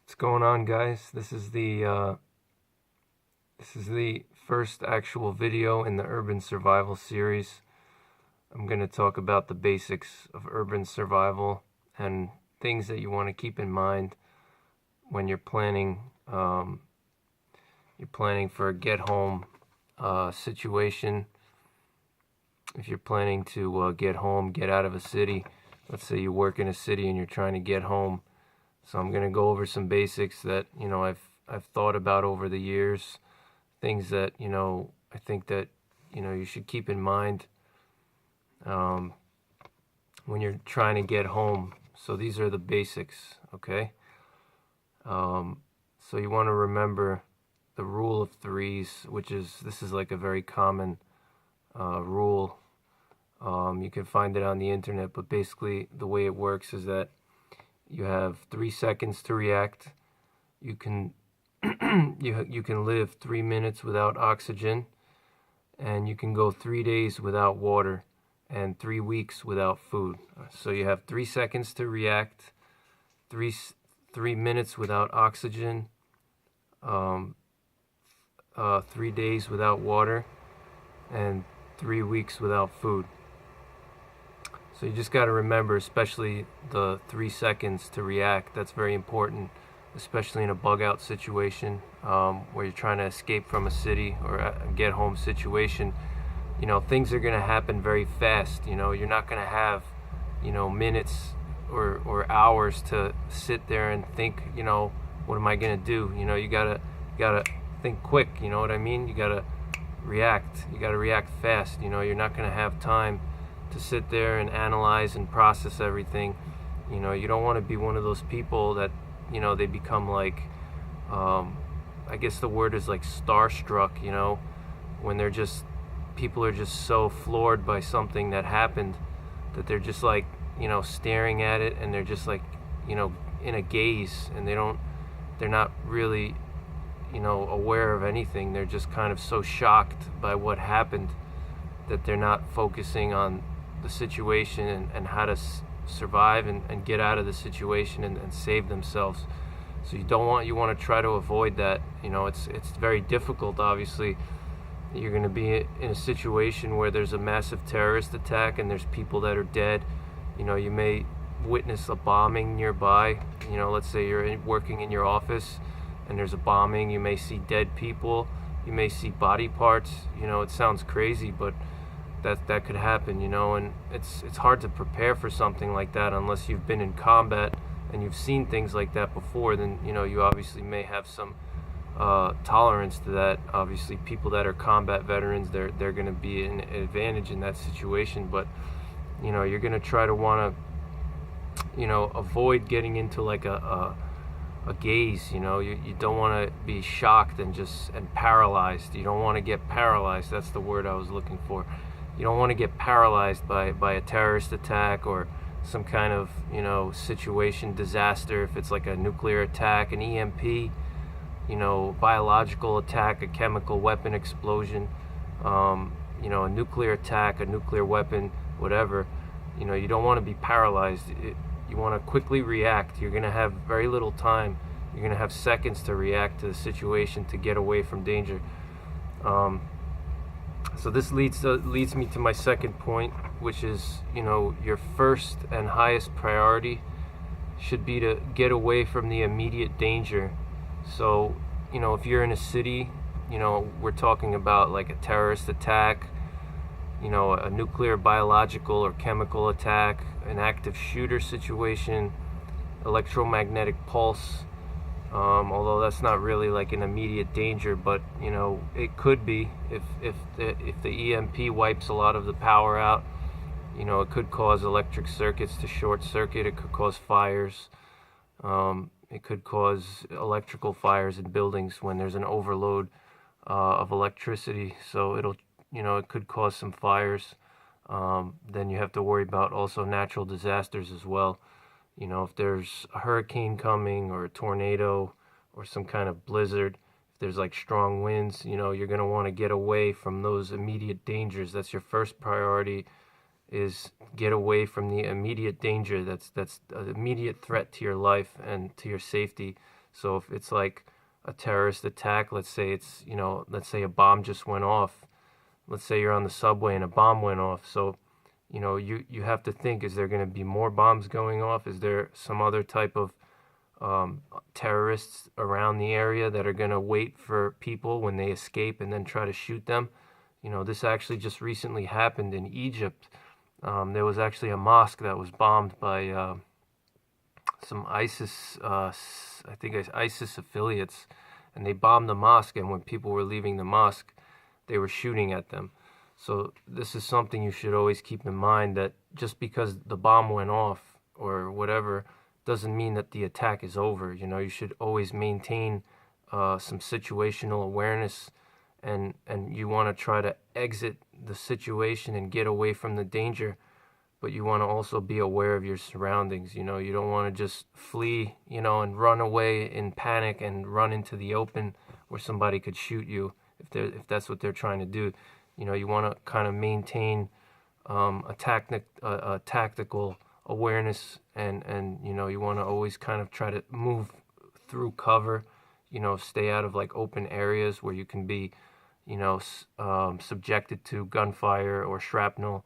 What's going on, guys? This is the first actual video in the urban survival series. I'm going to talk about the basics of urban survival and things that you want to keep in mind when you're planning for a get home situation. If you're planning to get home, get out of a city. Let's say you work in a city and you're trying to get home. So I'm going to go over some basics that, I've thought about over the years, things that, I think that, you should keep in mind um, when you're trying to get home. So these are the basics, okay? So you want to remember the rule of threes, this is like a very common rule. You can find it on the internet, but basically the way it works is that you have 3 seconds to react. You can you can live 3 minutes without oxygen, and you can go 3 days without water and 3 weeks without food. So you have 3 seconds to react, 3 minutes without oxygen, 3 days without water, and 3 weeks without food. So you just got to remember, especially the 3 seconds to react. That's very important, especially in a bug out situation where you're trying to escape from a city or a get home situation. Things are going to happen very fast. You're not going to have, minutes or hours to sit there and think, what am I going to do? You gotta think quick. You know what I mean? You gotta react. You gotta react fast. You're not going to have time to sit there and analyze and process everything. You don't want to be one of those people that, they become like, I guess the word is like starstruck, when people are just so floored by something that happened that they're just like, staring at it, and they're just like, in a gaze, and they're not really, aware of anything. They're just kind of so shocked by what happened that they're not focusing on the situation and how to survive and get out of the situation and save themselves. So you want to try to avoid that. It's very difficult. Obviously, you're going to be in a situation where there's a massive terrorist attack and there's people that are dead. You may witness a bombing nearby. Let's say you're working in your office and there's a bombing. You may see dead people. You may see body parts. It sounds crazy, but that could happen, and it's hard to prepare for something like that unless you've been in combat and you've seen things like that before. Then you obviously may have some tolerance to that. Obviously, people that are combat veterans, they're going to be an advantage in that situation, but you're going to try to want to avoid getting into like a gaze. You don't want to be shocked and paralyzed. You don't want to get paralyzed. That's the word I was looking for. You don't want to get paralyzed by a terrorist attack or some kind of situation, disaster. If it's like a nuclear attack, an EMP, biological attack, a chemical weapon explosion, a nuclear attack, a nuclear weapon, whatever. You don't want to be paralyzed. You want to quickly react. You're going to have very little time. You're going to have seconds to react to the situation to get away from danger. So this leads me to my second point, which is, your first and highest priority should be to get away from the immediate danger. So, if you're in a city, we're talking about like a terrorist attack, a nuclear, biological, or chemical attack, an active shooter situation, electromagnetic pulse. Although that's not really like an immediate danger, but it could be if the EMP wipes a lot of the power out. It could cause electric circuits to short circuit. It could cause fires. It could cause electrical fires in buildings when there's an overload of electricity. So it could cause some fires. Then you have to worry about also natural disasters as well. If there's a hurricane coming or a tornado or some kind of blizzard, if there's like strong winds, you're going to want to get away from those immediate dangers. That's your first priority, is get away from the immediate danger that's an immediate threat to your life and to your safety. So if it's like a terrorist attack, let's say it's, let's say a bomb just went off. Let's say you're on the subway and a bomb went off. So, you have to think, is there going to be more bombs going off? Is there some other type of terrorists around the area that are going to wait for people when they escape and then try to shoot them? This actually just recently happened in Egypt. There was actually a mosque that was bombed by some ISIS, I think it's ISIS affiliates, and they bombed the mosque, and when people were leaving the mosque, they were shooting at them. So this is something you should always keep in mind, that just because the bomb went off or whatever doesn't mean that the attack is over. You should always maintain some situational awareness, and you want to try to exit the situation and get away from the danger, but you want to also be aware of your surroundings. You don't want to just flee, and run away in panic and run into the open where somebody could shoot you if that's what they're trying to do. You want to kind of maintain a tactical awareness, and you want to always kind of try to move through cover. Stay out of like open areas where you can be, subjected to gunfire or shrapnel,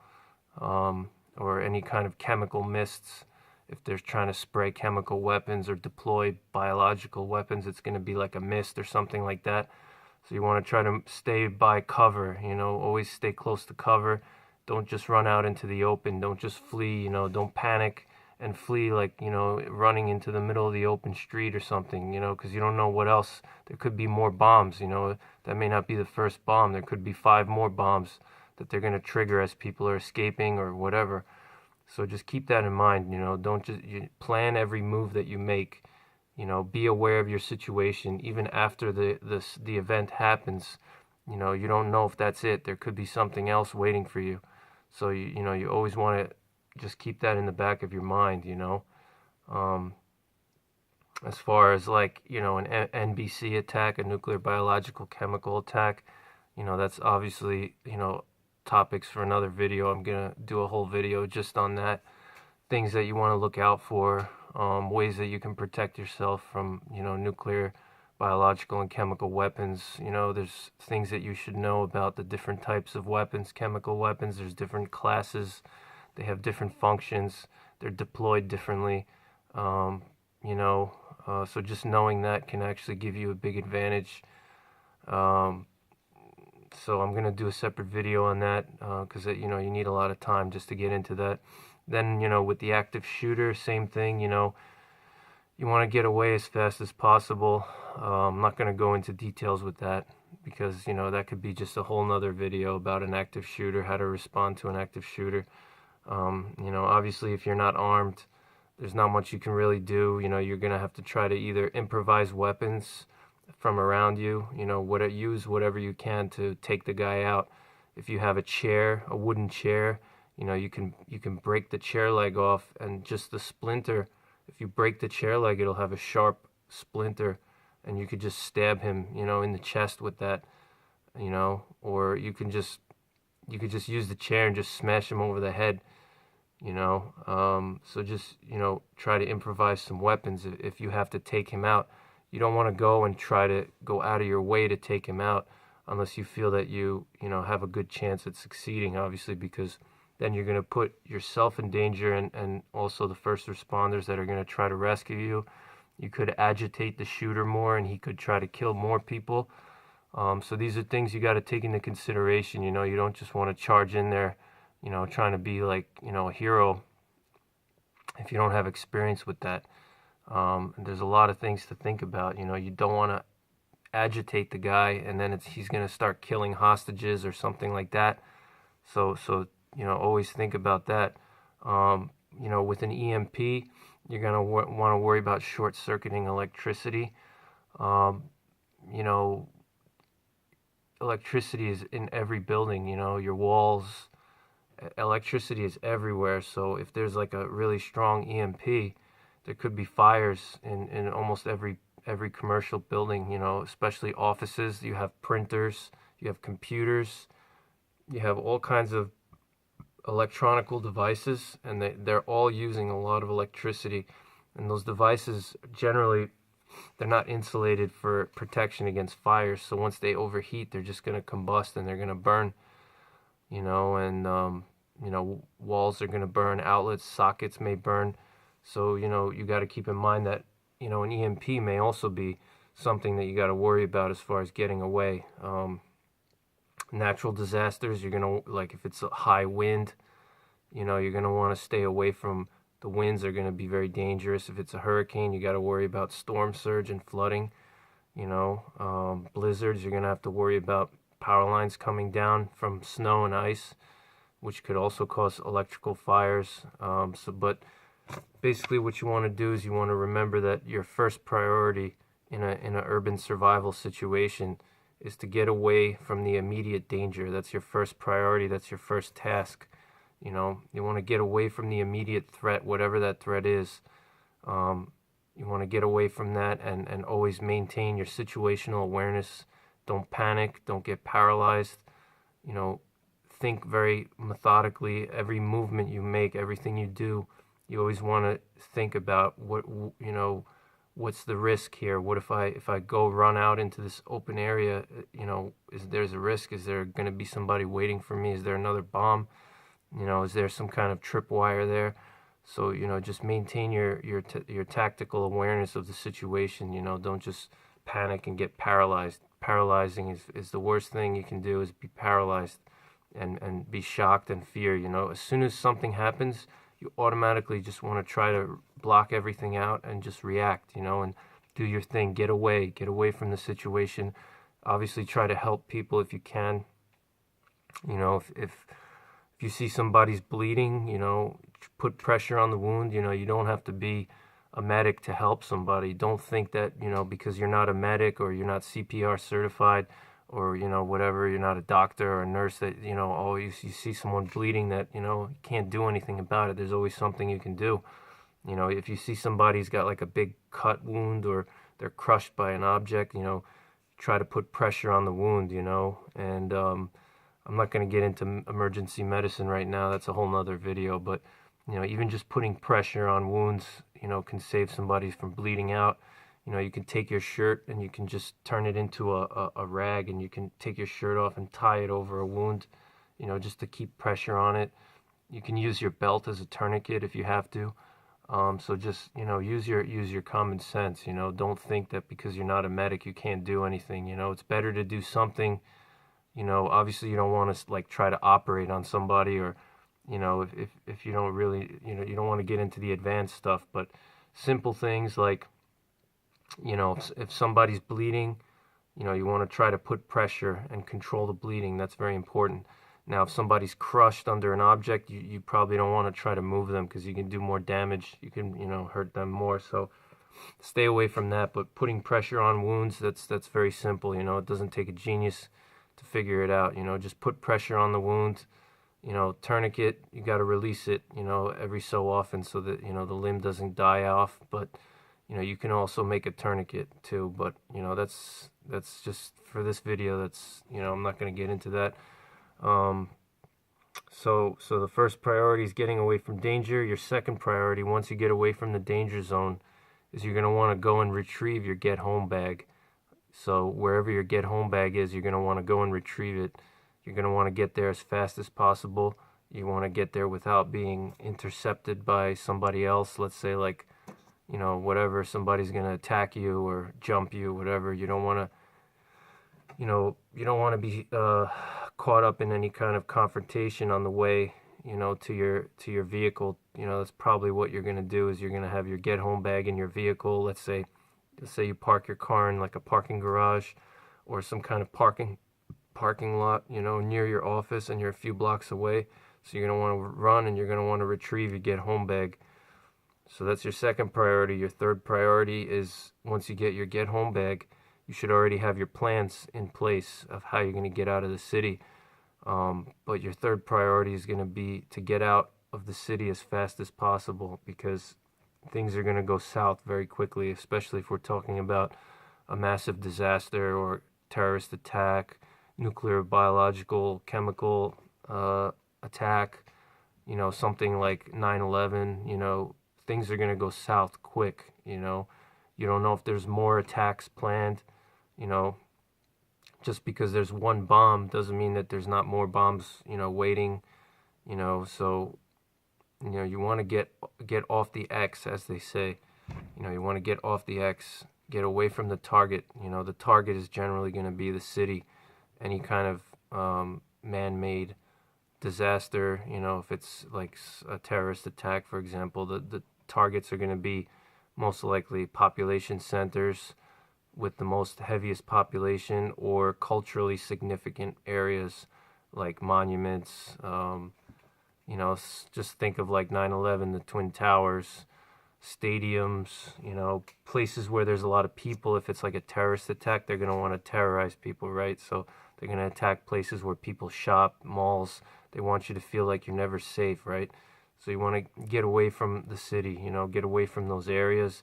or any kind of chemical mists. If they're trying to spray chemical weapons or deploy biological weapons, it's going to be like a mist or something like that. So you want to try to stay by cover, always stay close to cover. Don't just run out into the open. Don't just flee, don't panic and flee like, running into the middle of the open street or something, because you don't know what else. There could be more bombs, that may not be the first bomb. There could be 5 more bombs that they're going to trigger as people are escaping or whatever. So just keep that in mind, don't just plan every move that you make. Be aware of your situation even after the event happens. You don't know if that's it. There could be something else waiting for you. So you always want to just keep that in the back of your mind. As far as like an NBC attack, a nuclear, biological, chemical attack, that's obviously topics for another video. I'm gonna do a whole video just on that. Things that you want to look out for, ways that you can protect yourself from, nuclear, biological, and chemical weapons. There's things that you should know about the different types of weapons, chemical weapons. There's different classes. They have different functions. They're deployed differently. So just knowing that can actually give you a big advantage. So I'm going to do a separate video on that, because you need a lot of time just to get into that. Then, with the active shooter, same thing. You want to get away as fast as possible. I'm not going to go into details with that, because, that could be just a whole nother video about an active shooter, how to respond to an active shooter. Obviously, if you're not armed, there's not much you can really do. You're going to have to try to either improvise weapons from around you, use whatever you can to take the guy out. If you have a chair, a wooden chair, you can break the chair leg off, and just the splinter, if you break the chair leg, it'll have a sharp splinter, and you could just stab him, in the chest with that, or you could just use the chair and just smash him over the head, so just, try to improvise some weapons if you have to take him out. You don't want to go and try to go out of your way to take him out unless you feel that you have a good chance at succeeding, obviously, because then you're going to put yourself in danger, and also the first responders that are going to try to rescue you. You could agitate the shooter more, and he could try to kill more people. So these are things you got to take into consideration. You don't just want to charge in there, trying to be like, a hero if you don't have experience with that. There's a lot of things to think about. You don't want to agitate the guy, and then he's going to start killing hostages or something like that. So always think about that. With an EMP, you're going to want to worry about short-circuiting electricity. Electricity is in every building, your walls. Electricity is everywhere. So if there's like a really strong EMP, there could be fires in almost every commercial building, especially offices. You have printers, you have computers, you have all kinds of electronical devices, and they're all using a lot of electricity. And those devices generally they're not insulated for protection against fires. So once they overheat, they're just going to combust and they're going to burn, and walls are going to burn, outlets, sockets may burn. So, you got to keep in mind that, an EMP may also be something that you got to worry about as far as getting away. Natural disasters, you're going to, like if it's a high wind, you're going to want to stay away from the winds. Are going to be very dangerous. If it's a hurricane, you got to worry about storm surge and flooding. Blizzards, you're going to have to worry about power lines coming down from snow and ice, which could also cause electrical fires. But basically what you want to do is you want to remember that your first priority in an urban survival situation is to get away from the immediate danger. That's your first priority. That's your first task. You want to get away from the immediate threat, whatever that threat is. You want to get away from that and always maintain your situational awareness. Don't panic. Don't get paralyzed. Think very methodically. Every movement you make, everything you do, you always want to think about what's the risk here? What if I go run out into this open area? There's a risk? Is there going to be somebody waiting for me? Is there another bomb? Is there some kind of tripwire there? So just maintain your tactical awareness of the situation. Don't just panic and get paralyzed. Paralyzing is the worst thing you can do, is be paralyzed and be shocked and fear. As soon as something happens, you automatically just want to try to block everything out and just react, and do your thing. Get away from the situation. Obviously try to help people if you can. If you see somebody's bleeding, put pressure on the wound. You don't have to be a medic to help somebody. Don't think that, because you're not a medic or you're not CPR certified or, whatever, you're not a doctor or a nurse, that, always you see someone bleeding that, you can't do anything about it. There's always something you can do. If you see somebody's got like a big cut wound or they're crushed by an object, try to put pressure on the wound, and I'm not going to get into emergency medicine right now. That's a whole nother video, but even just putting pressure on wounds, can save somebody from bleeding out. You can take your shirt and you can just turn it into a rag, and you can take your shirt off and tie it over a wound, just to keep pressure on it. You can use your belt as a tourniquet if you have to. So just, use your common sense. Don't think that because you're not a medic, you can't do anything. It's better to do something. Obviously you don't want to like try to operate on somebody, or, if you don't really, you don't want to get into the advanced stuff, but simple things like, if somebody's bleeding, you want to try to put pressure and control the bleeding. That's very important. Now, if somebody's crushed under an object, you probably don't want to try to move them because you can do more damage. You can, hurt them more. So stay away from that. But putting pressure on wounds, that's very simple. It doesn't take a genius to figure it out. Just put pressure on the wound. Tourniquet, you got to release it, every so often so that, the limb doesn't die off. But, you can also make a tourniquet too. But, that's just for this video. That's, I'm not going to get into that. So the first priority is getting away from danger. Your second priority, once you get away from the danger zone, is you're going to want to go and retrieve your get home bag. So wherever your get home bag is, you're going to want to go and retrieve it. You're going to want to get there as fast as possible. You want to get there without being intercepted by somebody else. Let's say like, whatever, somebody's going to attack you or jump you, whatever. You don't want to, you don't want to be caught up in any kind of confrontation on the way, to your vehicle. That's probably what you're going to do, is you're going to have your get home bag in your vehicle. Let's say you park your car in like a parking garage or some kind of parking lot, near your office, and you're a few blocks away. So you're going to want to run and you're going to want to retrieve your get home bag. So that's your second priority. Your third priority is, once you get your get home bag, you should already have your plans in place of how you're going to get out of the city. But your third priority is going to be to get out of the city as fast as possible, because things are going to go south very quickly, especially if we're talking about a massive disaster or terrorist attack, nuclear, biological, chemical attack, something like 9/11. Things are going to go south quick. You You don't know if there's more attacks planned. You know, just because there's one bomb doesn't mean that there's not more bombs, waiting. So you want to get off the X, as they say. You want to get off the X, get away from the target. The target is generally going to be the city. Any kind of man-made disaster, if it's like a terrorist attack, for example, the targets are going to be most likely population centers with the most heaviest population, or culturally significant areas like monuments. Just think of like 9/11, the Twin Towers, stadiums, places where there's a lot of people. If it's like a terrorist attack, they're going to want to terrorize people, right? So they're going to attack places where people shop, malls. They want you to feel like you're never safe, right? So you want to get away from the city, get away from those areas.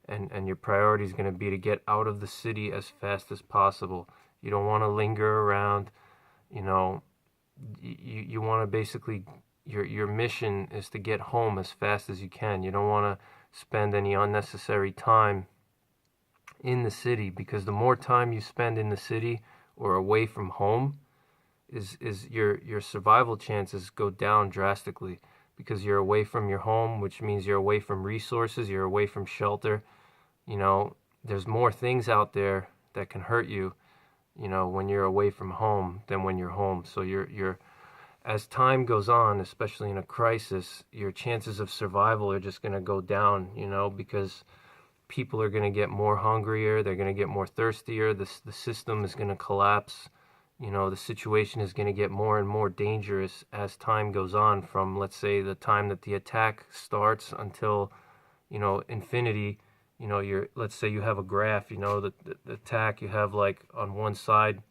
And your priority is going to be to get out of the city as fast as possible. You don't want to linger around. You want to basically, your mission is to get home as fast as you can. You don't want to spend any unnecessary time in the city, because the more time you spend in the city or away from home, is your survival chances go down drastically, because you're away from your home, which means you're away from resources, you're away from shelter. There's more things out there that can hurt you, when you're away from home than when you're home. So you're as time goes on, especially in a crisis, your chances of survival are just going to go down, because people are going to get more hungrier, they're going to get more thirstier, the system is going to collapse. The situation is going to get more and more dangerous as time goes on, from, let's say, the time that the attack starts until, infinity. Let's say you have a graph, the attack, you have like on one side,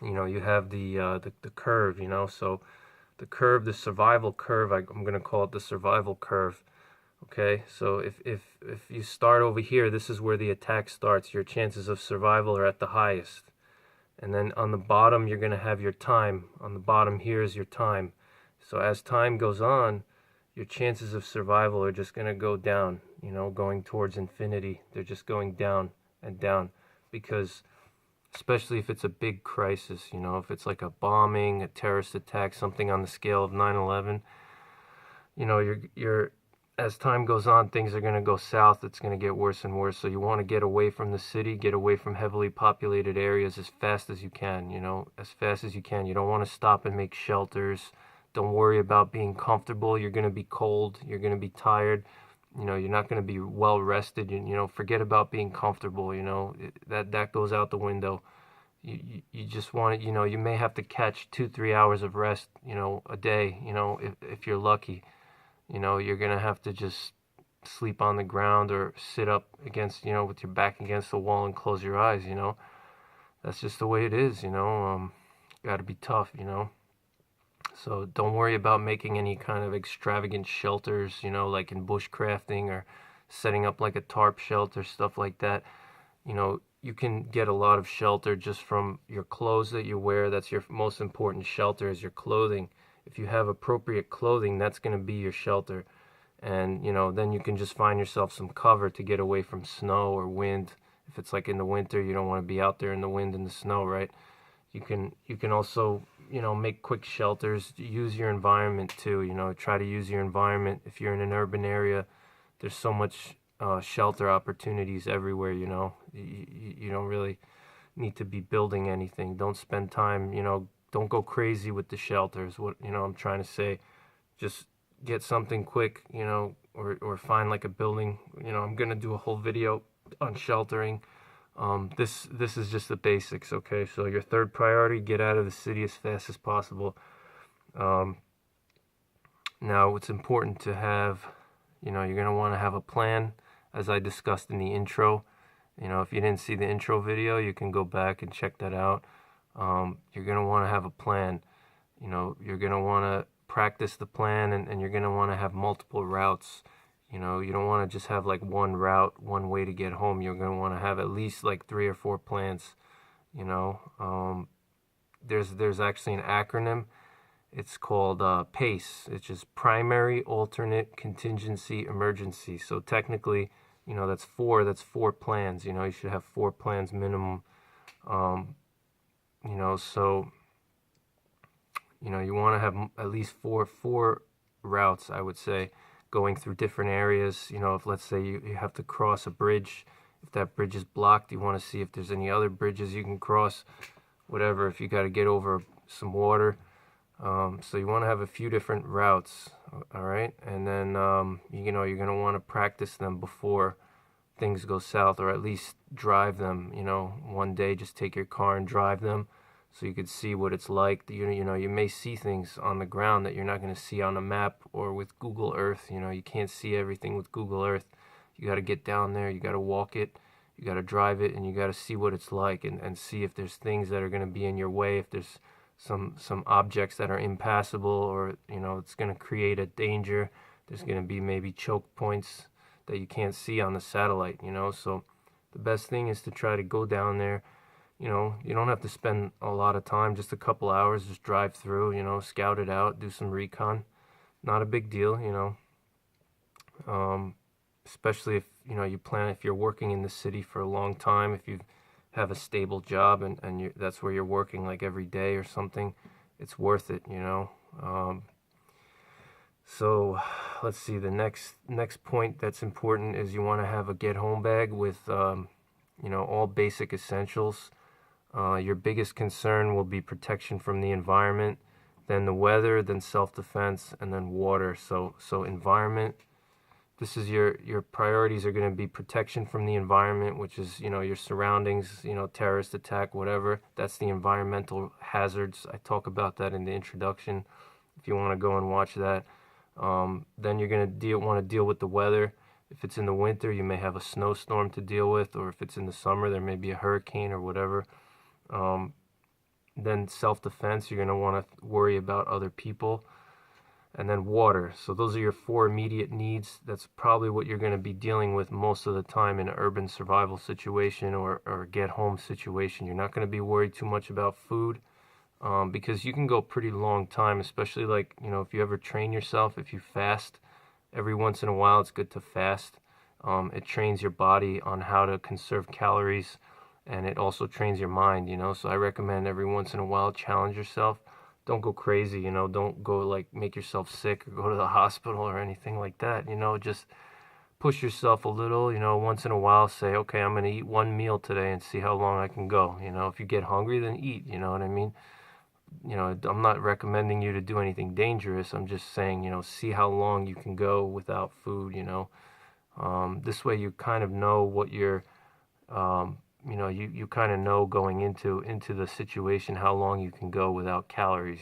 you have the curve, so the curve, the survival curve, I'm going to call it the survival curve. Okay, so if you start over here, this is where the attack starts. Your chances of survival are at the highest. And then on the bottom, you're going to have your time. On the bottom here is your time. So as time goes on, your chances of survival are just going to go down, going towards infinity. They're just going down and down, because especially if it's a big crisis, if it's like a bombing, a terrorist attack, something on the scale of 9/11, you're as time goes on, things are going to go south. It's going to get worse and worse. So you want to get away from the city, get away from heavily populated areas as fast as you can, as fast as you can. You don't want to stop and make shelters. Don't worry about being comfortable. You're going to be cold. You're going to be tired. You're not going to be well rested. Forget about being comfortable. That goes out the window. You just want it. You may have to catch 2-3 hours of rest, a day, if you're lucky. You're going to have to just sleep on the ground or sit up against, with your back against the wall and close your eyes, That's just the way it is, Got to be tough, So don't worry about making any kind of extravagant shelters, like in bushcrafting, or setting up like a tarp shelter, stuff like that. You can get a lot of shelter just from your clothes that you wear. That's your most important shelter, is your clothing. If you have appropriate clothing, that's going to be your shelter. And, then you can just find yourself some cover to get away from snow or wind. If it's like in the winter, you don't want to be out there in the wind and the snow, right? You can also, make quick shelters. Use your environment too, try to use your environment. If you're in an urban area, there's so much shelter opportunities everywhere, you don't really need to be building anything. Don't spend time, don't go crazy with the shelters. What I'm trying to say, just get something quick, or find like a building. I'm gonna do a whole video on sheltering. This is just the basics, okay? So your third priority, get out of the city as fast as possible. Now, it's important to have, you're gonna want to have a plan, as I discussed in the intro. If you didn't see the intro video, you can go back and check that out. You're going to want to have a plan. You're going to want to practice the plan, and you're going to want to have multiple routes. You don't want to just have like one route, one way to get home. You're going to want to have at least like 3 or 4 plans. There's actually an acronym. It's called PACE, which is Primary, Alternate, Contingency, Emergency. So technically, that's four plans. You should have 4 plans minimum. Um, so you want to have at least four routes, I would say, going through different areas. If, let's say, you have to cross a bridge, if that bridge is blocked, you want to see if there's any other bridges you can cross, whatever, if you got to get over some water. So you want to have a few different routes, all right? And then, you're going to want to practice them before things go south, or at least drive them. One day just take your car and drive them so you could see what it's like. You may see things on the ground that you're not going to see on a map or with Google Earth. You can't see everything with Google Earth. You got to get down there, you got to walk it, you got to drive it, and you got to see what it's like, and see if there's things that are going to be in your way, if there's some objects that are impassable, or it's going to create a danger. There's going to be maybe choke points that you can't see on the satellite. So the best thing is to try to go down there. You don't have to spend a lot of time, just a couple hours, just drive through, scout it out, do some recon. Not a big deal. Especially if if you're working in the city for a long time, if you have a stable job, and that's where you're working like every day or something, it's worth it. So let's see, the next point that's important is you want to have a get home bag with all basic essentials. Your biggest concern will be protection from the environment, then the weather, then self-defense, and then water. So environment, this is your priorities are going to be protection from the environment, which is your surroundings, terrorist attack, whatever. That's the environmental hazards. I talk about that in the introduction if you want to go and watch that. Then you're going to want to deal with the weather. If it's in the winter, you may have a snowstorm to deal with, or if it's in the summer, there may be a hurricane or whatever. Then self-defense, you're going to want to worry about other people. And then water. So those are your 4 immediate needs. That's probably what you're going to be dealing with most of the time in an urban survival situation or get home situation. You're not going to be worried too much about food, because you can go pretty long time, especially if you ever train yourself, if you fast. Every once in a while, it's good to fast. It trains your body on how to conserve calories, and it also trains your mind, So I recommend every once in a while, challenge yourself. Don't go crazy, don't go make yourself sick or go to the hospital or anything like that. Just push yourself a little, once in a while. Say, okay, I'm going to eat 1 meal today and see how long I can go. If you get hungry, then eat, you know what I mean? I'm not recommending you to do anything dangerous. I'm just saying, see how long you can go without food. This way you kind of know what you're, you kind of know going into the situation how long you can go without calories.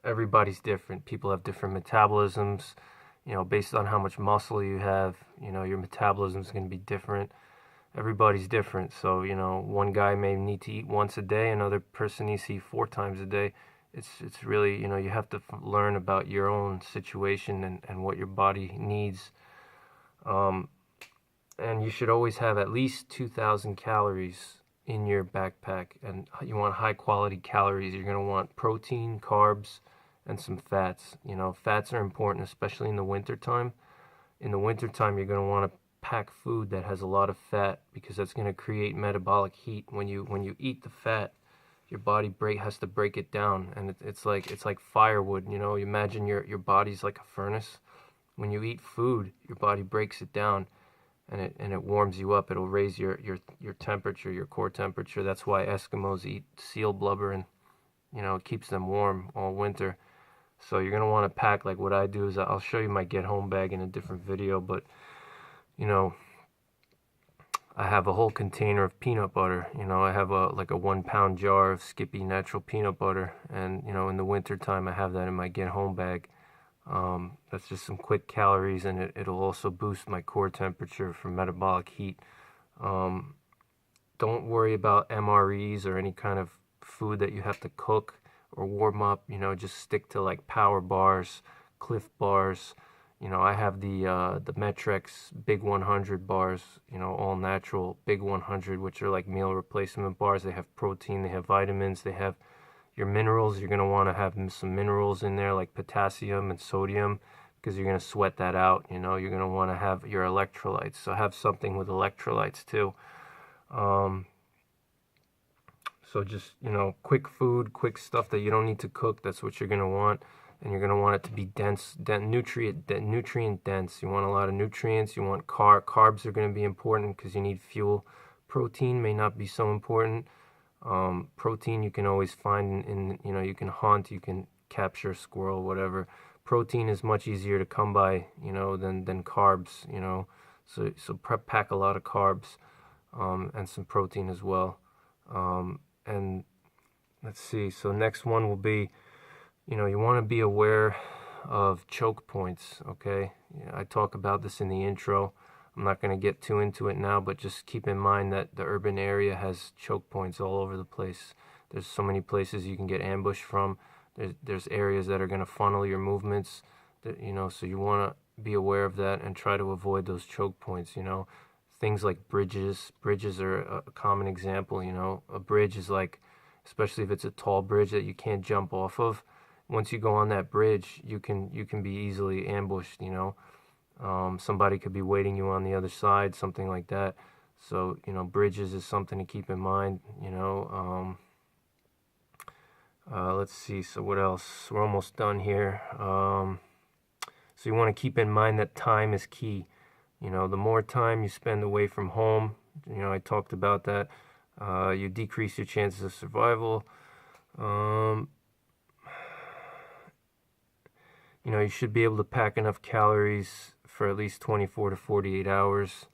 Everybody's different. People have different metabolisms. Based on how much muscle you have, your metabolism is going to be different. Everybody's different. So one guy may need to eat once a day, another person needs to eat 4 times a day. It's really, you have to learn about your own situation and what your body needs. And you should always have at least 2,000 calories in your backpack, and you want high quality calories. You're going to want protein, carbs, and some fats. Fats are important, especially in the wintertime. In the wintertime, you're going to want to pack food that has a lot of fat, because that's going to create metabolic heat. When you eat the fat, your body has to break it down, and it's like firewood. You imagine your body's like a furnace. When you eat food, your body breaks it down, and it warms you up. It'll raise your temperature, your core temperature. That's why Eskimos eat seal blubber, and it keeps them warm all winter. So you're gonna want to pack, like what I do is I'll show you my get home bag in a different video, but I have a whole container of peanut butter. I have a 1 pound jar of Skippy natural peanut butter, and in the winter time I have that in my get home bag. That's just some quick calories, and it'll also boost my core temperature for metabolic heat. Don't worry about MREs or any kind of food that you have to cook or warm up. Just stick to Power bars, Cliff bars. I have the Metrex Big 100 bars, all natural Big 100, which are like meal replacement bars. They have protein, they have vitamins, they have your minerals. You're going to want to have some minerals in there, like potassium and sodium, because you're going to sweat that out. You're going to want to have your electrolytes. So have something with electrolytes too. So just, quick food, quick stuff that you don't need to cook. That's what you're going to want. And you're going to want it to be dense, nutrient dense. You want a lot of nutrients. You want carbs are going to be important because you need fuel. Protein may not be so important. Protein you can always find in you can hunt, you can capture a squirrel, whatever. Protein is much easier to come by, than carbs, So pack a lot of carbs, and some protein as well. And let's see. So next one will be, you want to be aware of choke points. Okay, I talk about this in the intro. I'm not going to get too into it now, but just keep in mind that the urban area has choke points all over the place. There's so many places you can get ambushed from. There's areas that are going to funnel your movements, so you want to be aware of that and try to avoid those choke points. Things like bridges. Bridges are a common example. A bridge is like, especially if it's a tall bridge that you can't jump off of. Once you go on that bridge, you can be easily ambushed. Somebody could be waiting you on the other side, something like that. So, bridges is something to keep in mind. Let's see. So what else? We're almost done here. So you want to keep in mind that time is key. The more time you spend away from home, I talked about that, you decrease your chances of survival. You should be able to pack enough calories for at least 24 to 48 hours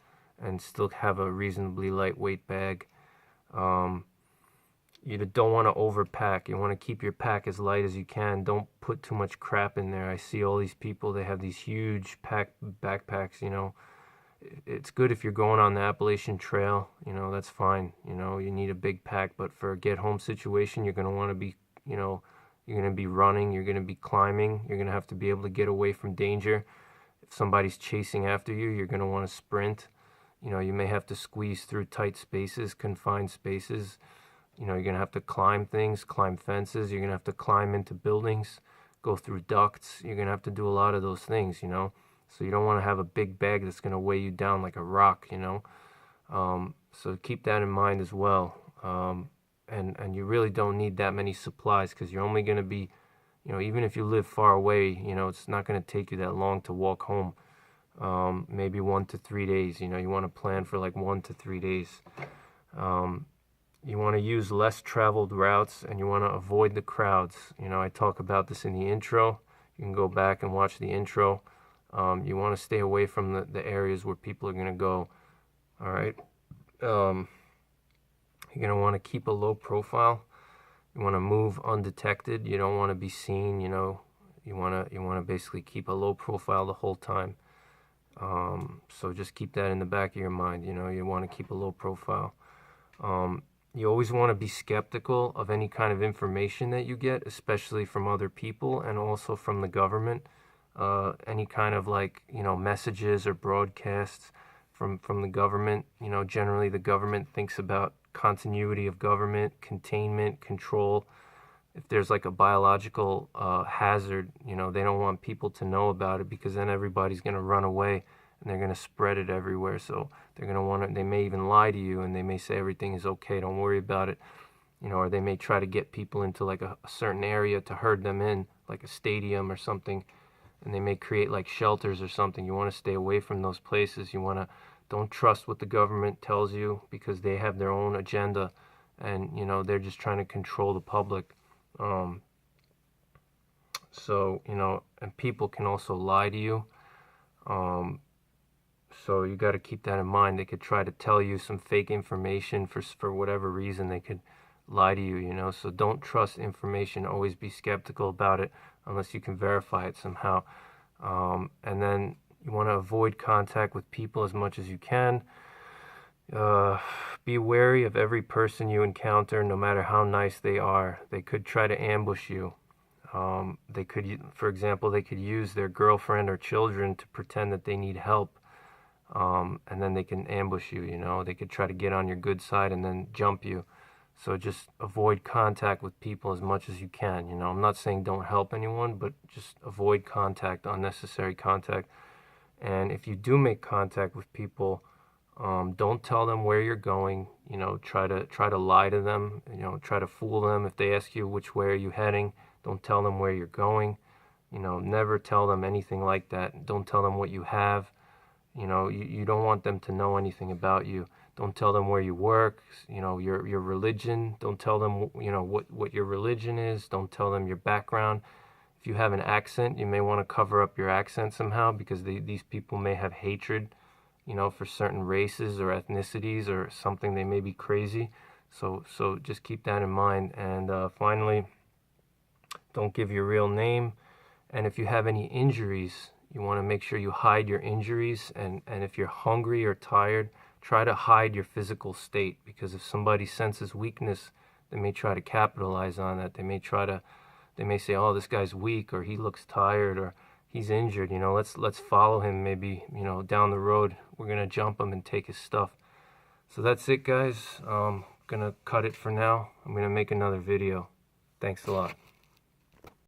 and still have a reasonably lightweight bag. You don't want to overpack. You want to keep your pack as light as you can. Don't put too much crap in there. I see all these people, they have these huge backpacks. It's good if you're going on the Appalachian Trail, that's fine. You need a big pack, but for a get-home situation, you're going to want to be, you're going to be running, you're going to be climbing, you're going to have to be able to get away from danger. If somebody's chasing after you, you're going to want to sprint. You may have to squeeze through tight spaces, confined spaces. You're going to have to climb things, climb fences. You're going to have to climb into buildings, go through ducts. You're going to have to do a lot of those things, So you don't want to have a big bag that's going to weigh you down like a rock, So keep that in mind as well. And you really don't need that many supplies because you're only going to be, even if you live far away, it's not going to take you that long to walk home. Maybe 1 to 3 days, you want to plan for like 1 to 3 days. You want to use less traveled routes and you want to avoid the crowds. I talk about this in the intro. You can go back and watch the intro. You want to stay away from the areas where people are going to go. All right. You're going to want to keep a low profile. You want to move undetected. You don't want to be seen. You want to basically keep a low profile the whole time. So just keep that in the back of your mind. You want to keep a low profile. You always want to be skeptical of any kind of information that you get, especially from other people and also from the government. Any kind of messages or broadcasts from the government. Generally the government thinks about continuity of government, containment, control. If there's like a biological hazard, they don't want people to know about it because then everybody's going to run away and they're going to spread it everywhere. So they're going to they may even lie to you and they may say everything is okay, don't worry about it. Or they may try to get people into like a certain area to herd them in, like a stadium or something. And they may create like shelters or something. You want to stay away from those places. Don't trust what the government tells you because they have their own agenda and, they're just trying to control the public. And people can also lie to you. So you got to keep that in mind. They could try to tell you some fake information for whatever reason. They could lie to you, So don't trust information. Always be skeptical about it unless you can verify it somehow. And then you want to avoid contact with people as much as you can. Be wary of every person you encounter, no matter how nice they are. They could try to ambush you. They could, for example, they could use their girlfriend or children to pretend that they need help. And then they can ambush you, They could try to get on your good side and then jump you. So just avoid contact with people as much as you can. You know, I'm not saying don't help anyone, but just avoid contact, unnecessary contact. And if you do make contact with people, don't tell them where you're going. You know, try to lie to them. You know, try to fool them. If they ask you which way are you heading, don't tell them where you're going. You know, never tell them anything like that. Don't tell them what you have. You know, you don't want them to know anything about you. Don't tell them where you work, you know, your religion. Don't tell them, you know, what your religion is. Don't tell them your background. If you have an accent, you may want to cover up your accent somehow, because these people may have hatred, you know, for certain races or ethnicities or something. They may be crazy. So just keep that in mind. And finally, don't give your real name. And if you have any injuries, you want to make sure you hide your injuries. And if you're hungry or tired, try to hide your physical state, because if somebody senses weakness, they may try to capitalize on that. They may say, oh, this guy's weak, or he looks tired, or he's injured. You know, let's follow him. Maybe, you know, down the road we're gonna jump him and take his stuff. So that's it, guys. Gonna cut it for now. I'm gonna make another video. Thanks a lot.